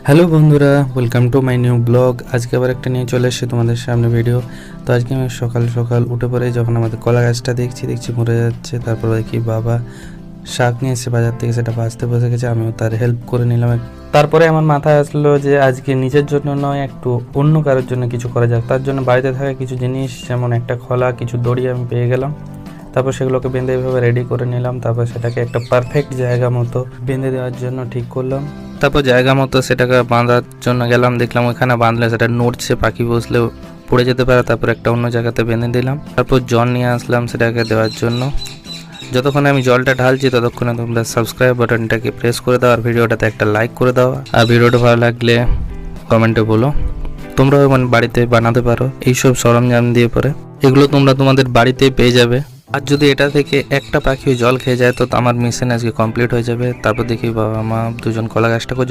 Hello বন্ধুরা, welcome to my new blog. আজকে আবার একটা নিয়ে চলে এসেছি তোমাদের সামনে ভিডিও। তো আজকে আমি সকাল সকাল উঠে পড়ে যখন আমাদের কলা গাছটা দেখছি মরে যাচ্ছে, তারপর দেখি বাবা শাক নিয়ে এসে বাজার থেকে, সেটা বাঁচতে বসে গেছে। আমিও তার হেল্প করে নিলাম। তারপরে আমার মাথায় আসলো যে আজকে নিজের জন্য নয়, একটু অন্য কারোর জন্য কিছু করা যাক। তার জন্য বাড়িতে থাকা কিছু জিনিস, যেমন একটা খোলা, কিছু দড়ি আমি পেয়ে গেলাম। তারপর সেগুলোকে বেঁধে এভাবে রেডি করে নিলাম। তারপর সেটাকে একটা পারফেক্ট জায়গা মতো বেঁধে দেওয়ার জন্য ঠিক করলাম। তারপর জায়গা মতো সেটাকে বাঁধার জন্য গেলাম, দেখলাম ওখানে বাঁধলে সেটা নড়ছে, পাখি বসলেও পড়ে যেতে পারে। তারপর একটা অন্য জায়গাতে বেঁধে দিলাম। তারপর জল নিয়ে আসলাম সেটাকে দেওয়ার জন্য। যতক্ষণে আমি জলটা ঢালছি ততক্ষণে তোমরা সাবস্ক্রাইব বাটনটাকে প্রেস করে দাও, আর ভিডিওটাতে একটা লাইক করে দাও। আর ভিডিওটা ভালো লাগলে কমেন্টে বলো। তোমরাও বাড়িতে বানাতে পারো এইসব সরঞ্জাম দিয়ে। পরে এগুলো তোমরা তোমাদের বাড়িতেই পেয়ে যাবে। আর যদি এটা থেকে একটা পাখিও জল খেয়ে যায় তো আমার মিশন আজকে কমপ্লিট হয়ে যাবে। তারপর দেখি বাবা মা দুজন কলা গাছটাকে